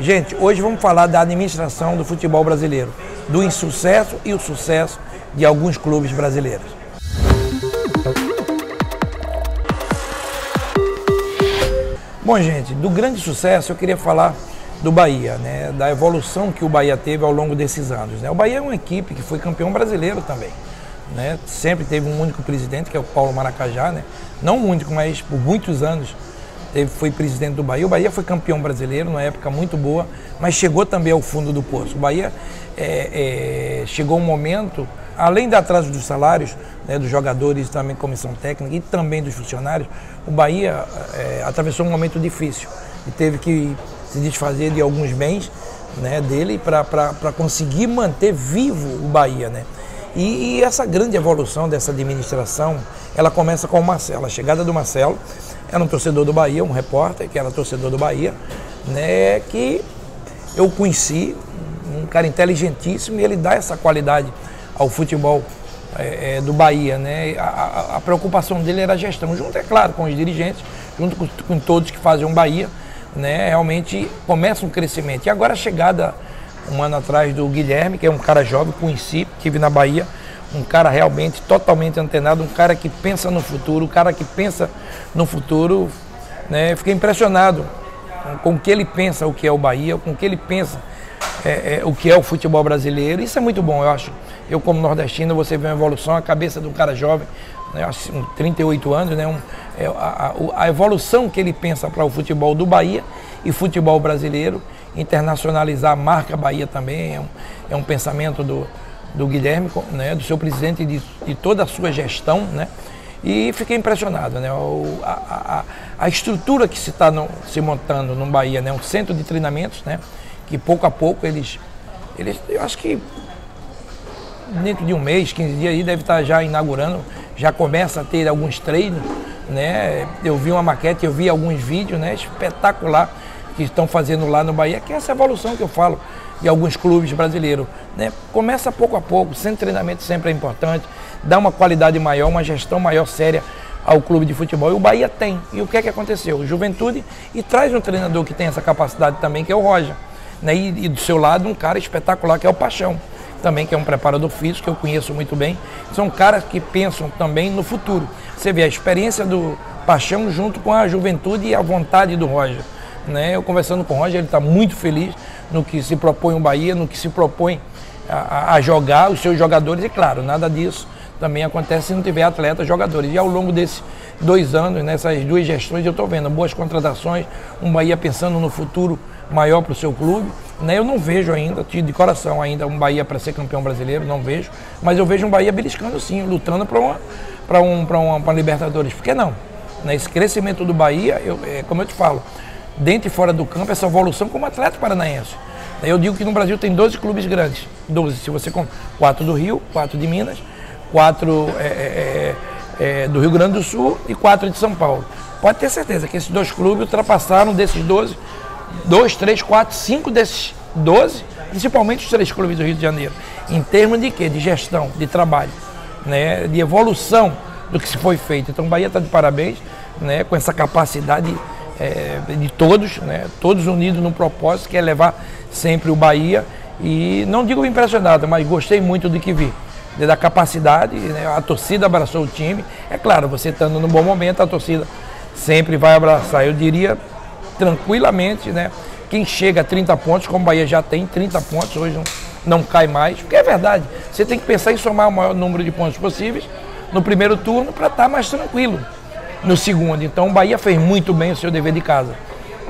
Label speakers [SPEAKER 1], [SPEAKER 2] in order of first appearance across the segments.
[SPEAKER 1] Gente, hoje vamos falar da administração do futebol brasileiro, do insucesso e o sucesso de alguns clubes brasileiros. Bom, gente, do grande sucesso eu queria falar do Bahia, né, da evolução que o Bahia teve ao longo desses anos, né? O Bahia é uma equipe que foi campeão brasileiro também, né? Sempre teve um único presidente, que é o Paulo Maracajá, né? Não único, mas por muitos anos foi presidente do Bahia. O Bahia foi campeão brasileiro numa época muito boa, mas chegou também ao fundo do poço. O Bahia chegou um momento, além do atraso dos salários, né, dos jogadores, também comissão técnica e também dos funcionários, o Bahia atravessou um momento difícil e teve que se desfazer de alguns bens, né, dele para conseguir manter vivo o Bahia, né? E essa grande evolução dessa administração, ela começa com o Marcelo. A chegada do Marcelo, era um torcedor do Bahia, um repórter que era torcedor do Bahia, né, que eu conheci, um cara inteligentíssimo, e ele dá essa qualidade ao futebol do Bahia, né? A preocupação dele era a gestão, junto, é claro, com os dirigentes, junto com todos que fazem o Bahia, né? Realmente começa um crescimento. E agora a chegada, um ano atrás, do Guilherme, que é um cara jovem, conheci, estive na Bahia, um cara realmente totalmente antenado, um cara que pensa no futuro, né? Fiquei impressionado com o que ele pensa, o que é o Bahia, com o que ele pensa, o que é o futebol brasileiro. Isso é muito bom, eu acho. Eu, como nordestino, você vê uma evolução, a cabeça de um cara jovem, né, 38 anos, né, a evolução que ele pensa para o futebol do Bahia e futebol brasileiro, internacionalizar a marca Bahia também, é um pensamento do Guilherme, né, do seu presidente e de toda a sua gestão, né, e fiquei impressionado, né, a estrutura que se está se montando no Bahia, né, um centro de treinamentos, né, que pouco a pouco eles eu acho que dentro de um mês, 15 dias aí deve estar já inaugurando, já começa a ter alguns treinos, né, eu vi uma maquete, eu vi alguns vídeos, né, espetacular que estão fazendo lá no Bahia, que é essa evolução que eu falo de alguns clubes brasileiros, né? Começa pouco a pouco, sem treinamento sempre é importante, dá uma qualidade maior, uma gestão maior, séria ao clube de futebol, e o Bahia tem. E o que é que aconteceu? Juventude, e traz um treinador que tem essa capacidade também, que é o Roger, né? E do seu lado um cara espetacular, que é o Paixão, também, que é um preparador físico, que eu conheço muito bem. São caras que pensam também no futuro. Você vê a experiência do Paixão junto com a juventude e a vontade do Roger, né? Eu conversando com o Roger, ele está muito feliz no que se propõe o Bahia, no que se propõe a jogar os seus jogadores, e claro, nada disso também acontece se não tiver atletas, jogadores. E ao longo desses 2 anos, nessas 2 gestões, eu estou vendo boas contratações, um Bahia pensando no futuro maior para o seu clube, né? Eu não vejo ainda, de coração ainda, um Bahia para ser campeão brasileiro, não vejo, mas eu vejo um Bahia beliscando sim, lutando para uma Libertadores. Por que não? Esse crescimento do Bahia, como eu te falo, dentro e fora do campo, essa evolução como atleta paranaense. Eu digo que no Brasil tem 12 clubes grandes, 12, se você conta, 4 do Rio, 4 de Minas, 4 do Rio Grande do Sul e 4 de São Paulo. Pode ter certeza que esses 2 clubes ultrapassaram desses 12, 2, 3, 4, 5 desses 12, principalmente os 3 clubes do Rio de Janeiro, em termos de quê? De gestão, de trabalho, né? De evolução do que se foi feito. Então o Bahia está de parabéns, né? Com essa capacidade de todos, né? Todos unidos no propósito, que é levar sempre o Bahia, e não digo impressionado, mas gostei muito do que vi, da capacidade, né? A torcida abraçou o time, é claro, você estando num bom momento, a torcida sempre vai abraçar, eu diria tranquilamente, né? Quem chega a 30 pontos, como o Bahia já tem 30 pontos, hoje não cai mais, porque é verdade, você tem que pensar em somar o maior número de pontos possíveis no primeiro turno para estar mais tranquilo no segundo. Então o Bahia fez muito bem o seu dever de casa,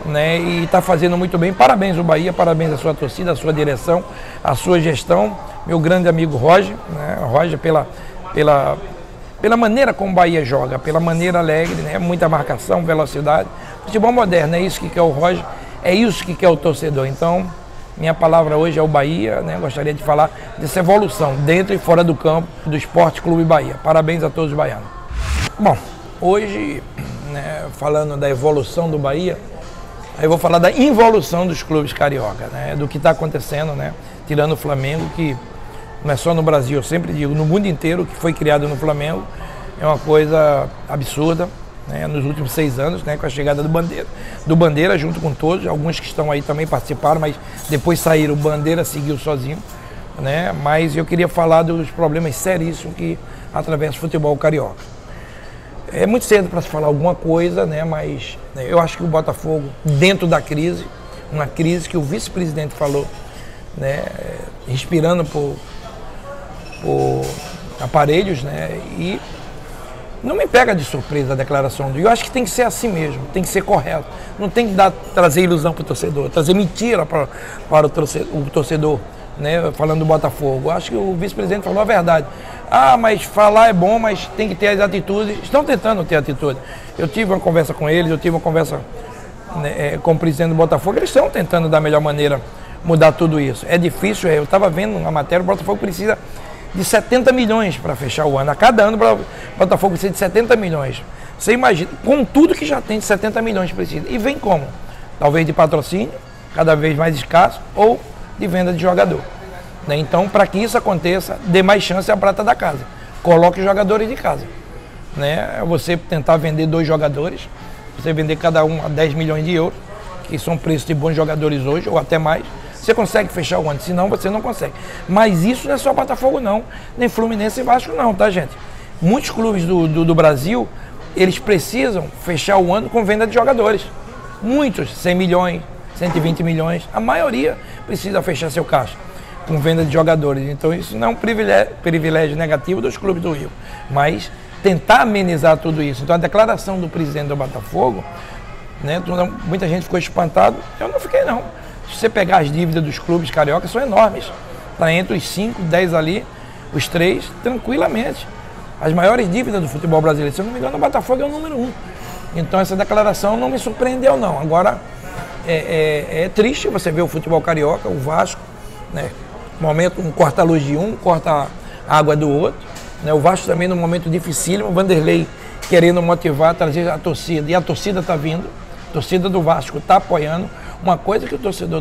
[SPEAKER 1] né? E está fazendo muito bem. Parabéns ao Bahia, parabéns à sua torcida, à sua direção, à sua gestão, meu grande amigo Roger, né? Roger pela maneira como o Bahia joga, pela maneira alegre, né? Muita marcação, velocidade, futebol moderno, é isso que quer o Roger, é isso que quer o torcedor. Então minha palavra hoje é o Bahia, né? Gostaria de falar dessa evolução dentro e fora do campo do Esporte Clube Bahia. Parabéns a todos os baianos. Bom, hoje, né, falando da evolução do Bahia, aí eu vou falar da involução dos clubes carioca, né, do que está acontecendo, né, tirando o Flamengo, que não é só no Brasil, eu sempre digo, no mundo inteiro, que foi criado no Flamengo, é uma coisa absurda, né, nos últimos 6 anos, né, com a chegada do Bandeira, junto com todos, alguns que estão aí também participaram, mas depois saíram, o Bandeira seguiu sozinho, né, mas eu queria falar dos problemas seríssimos que atravessa o futebol carioca. É muito cedo para se falar alguma coisa, né, mas eu acho que o Botafogo, dentro da crise, uma crise que o vice-presidente falou, né, respirando por aparelhos, né, e não me pega de surpresa a declaração do. Eu acho que tem que ser assim mesmo, tem que ser correto. Não tem que trazer ilusão para o torcedor, trazer mentira para o torcedor, né, falando do Botafogo. Eu acho que o vice-presidente falou a verdade. Ah, mas falar é bom, mas tem que ter as atitudes. Estão tentando ter atitude. Eu tive uma conversa com eles, eu tive uma conversa, né, com o presidente do Botafogo. Eles estão tentando da melhor maneira mudar tudo isso. É difícil, eu estava vendo uma matéria, o Botafogo precisa de 70 milhões para fechar o ano. A cada ano o Botafogo precisa de 70 milhões. Você imagina, com tudo que já tem de 70 milhões precisa. E vem como? Talvez de patrocínio, cada vez mais escasso, ou de venda de jogador. Né? Então, para que isso aconteça, dê mais chance à prata da casa. Coloque os jogadores de casa. Né? Você tentar vender 2 jogadores, você vender cada um a 10 milhões de euros, que são preços de bons jogadores hoje, ou até mais, você consegue fechar o ano, senão você não consegue. Mas isso não é só Botafogo não, nem Fluminense e Vasco não, tá, gente? Muitos clubes do Brasil, eles precisam fechar o ano com venda de jogadores. Muitos, 100 milhões, 120 milhões, a maioria precisa fechar seu caixa com venda de jogadores. Então isso não é um privilégio negativo dos clubes do Rio, mas tentar amenizar tudo isso. Então a declaração do presidente do Botafogo, né, muita gente ficou espantada, eu não fiquei não. Se você pegar as dívidas dos clubes cariocas, são enormes. Está entre os 5, 10 ali, os 3, tranquilamente. As maiores dívidas do futebol brasileiro. Se eu não me engano, o Botafogo é o número 1. Então essa declaração não me surpreendeu não. Agora, é triste você ver o futebol carioca, o Vasco, né? No momento, um corta a luz de um, corta a água do outro. Né? O Vasco também num momento dificílimo, o Vanderlei querendo motivar, trazer a torcida. E a torcida está vindo, a torcida do Vasco está apoiando. Uma coisa que o torcedor,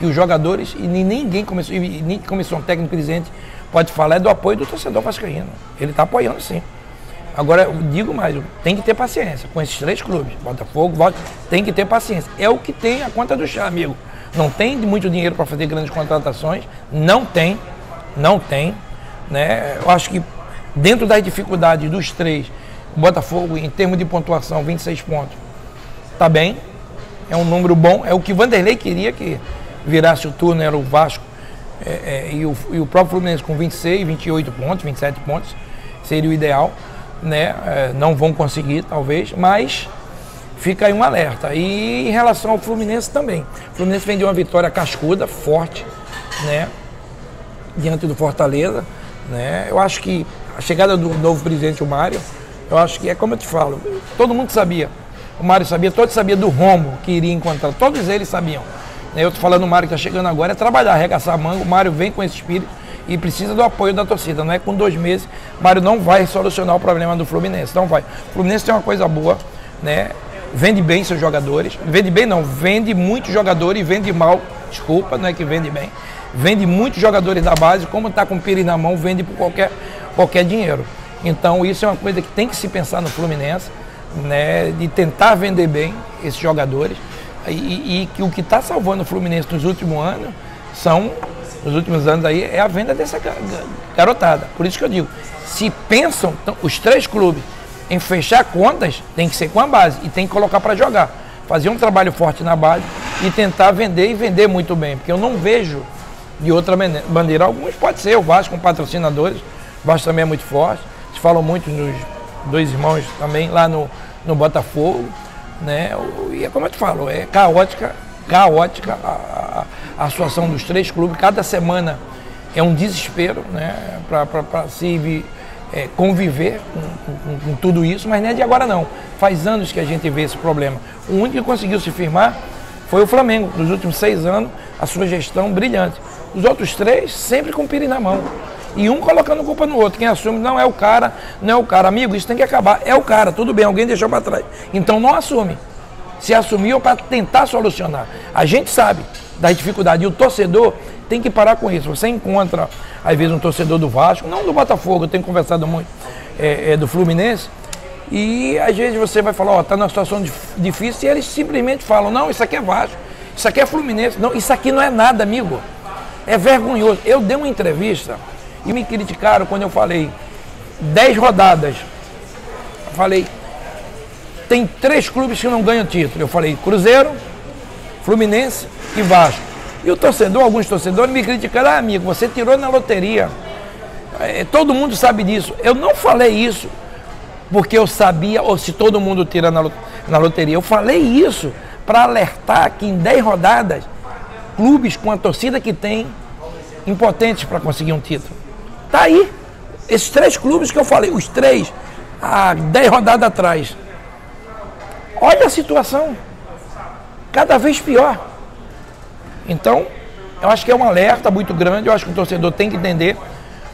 [SPEAKER 1] que os jogadores, e ninguém começou, e nem comissão técnica, presidente, pode falar, é do apoio do torcedor vascaíno. Ele está apoiando sim. Agora, eu digo mais, tem que ter paciência com esses 3 clubes, Botafogo, Vasco, tem que ter paciência. É o que tem a conta do chá, amigo. Não tem muito dinheiro para fazer grandes contratações, não tem, né? Eu acho que dentro das dificuldades dos 3, o Botafogo, em termos de pontuação, 26 pontos, está bem. É um número bom, é o que Vanderlei queria que virasse o turno, era o Vasco e o próprio Fluminense com 26, 28 pontos, 27 pontos, seria o ideal, né? Não vão conseguir, talvez, mas fica aí um alerta. E em relação ao Fluminense também, o Fluminense vem de uma vitória cascuda, forte, né? Diante do Fortaleza, né? Eu acho que a chegada do novo presidente, o Mário, eu acho que é como eu te falo, todo mundo sabia. O Mário sabia, todos sabiam do rombo que iria encontrar, todos eles sabiam. Eu estou falando, o Mário que está chegando agora é trabalhar, arregaçar a manga. O Mário vem com esse espírito e precisa do apoio da torcida. Não é com 2 meses, o Mário não vai solucionar o problema do Fluminense, não vai. O Fluminense tem uma coisa boa, né? Vende bem seus jogadores, vende bem não, vende muitos jogadores e vende mal, desculpa, não é que vende bem. Vende muitos jogadores da base, como está com o pires na mão, vende por qualquer dinheiro. Então isso é uma coisa que tem que se pensar no Fluminense, né, de tentar vender bem esses jogadores e que o que está salvando o Fluminense nos últimos anos aí é a venda dessa garotada. Por isso que eu digo, se pensam os 3 clubes em fechar contas, tem que ser com a base e tem que colocar para jogar, fazer um trabalho forte na base e tentar vender e vender muito bem, porque eu não vejo de outra maneira. Alguns pode ser, o Vasco com patrocinadores, o Vasco também é muito forte, se falam muito nos 2 irmãos também lá no Botafogo, né? E é como eu te falo, é caótica a situação dos 3 clubes. Cada semana é um desespero, né? Para se conviver com tudo isso, mas não é de agora não. Faz anos que a gente vê esse problema. O único que conseguiu se firmar foi o Flamengo. Nos últimos 6 anos, a sua gestão brilhante. Os outros 3 sempre com o pires na mão. E um colocando culpa no outro. Quem assume não é o cara, não é o cara. Amigo, isso tem que acabar. É o cara, tudo bem, alguém deixou para trás. Então não assume. Se assumiu para tentar solucionar. A gente sabe das dificuldades. E o torcedor tem que parar com isso. Você encontra, às vezes, um torcedor do Vasco, não do Botafogo, eu tenho conversado muito, do Fluminense, E às vezes você vai falar, ó, tá numa situação difícil, e eles simplesmente falam, não, isso aqui é Vasco, isso aqui é Fluminense. Não, isso aqui não é nada, amigo. É vergonhoso. Eu dei uma entrevista e me criticaram quando eu falei 10 rodadas. Eu falei, tem 3 clubes que não ganham título. Eu falei Cruzeiro, Fluminense e Vasco. E o torcedor, alguns torcedores me criticaram, ah, amigo, você tirou na loteria. Todo mundo sabe disso. Eu não falei isso porque eu sabia, ou se todo mundo tira na loteria. Eu falei isso para alertar que em 10 rodadas, clubes com a torcida que tem, impotentes para conseguir um título. Tá aí. Esses 3 clubes que eu falei, os 3, há 10 rodadas atrás. Olha a situação. Cada vez pior. Então, eu acho que é um alerta muito grande. Eu acho que o torcedor tem que entender.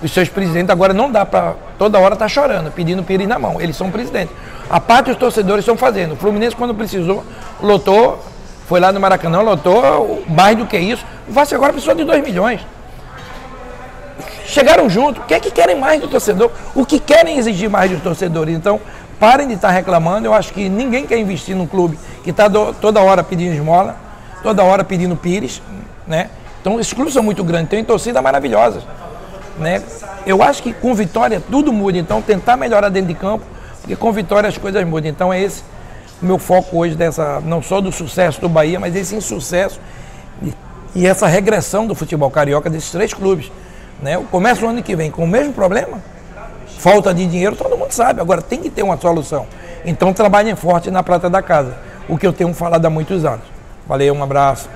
[SPEAKER 1] Os seus presidentes agora não dá para toda hora estar chorando, pedindo pires na mão. Eles são presidentes. A parte os torcedores estão fazendo. O Fluminense, quando precisou, lotou, foi lá no Maracanã, lotou mais do que isso. O Vasco agora precisou de 2 milhões. Chegaram junto. O que é que querem mais do torcedor? O que querem exigir mais dos torcedores? Então, parem de estar reclamando. Eu acho que ninguém quer investir num clube que está toda hora pedindo esmola, toda hora pedindo pires, né? Então, esses clubes são muito grandes, tem torcida maravilhosa. Né? Eu acho que com vitória tudo muda, então tentar melhorar dentro de campo, porque com vitória as coisas mudam. Então é esse o meu foco hoje, não só do sucesso do Bahia, mas esse insucesso e essa regressão do futebol carioca desses 3 clubes. Né? Começa o ano que vem com o mesmo problema, falta de dinheiro, todo mundo sabe, agora tem que ter uma solução. Então trabalhem forte na prata da casa, o que eu tenho falado há muitos anos. Valeu, um abraço.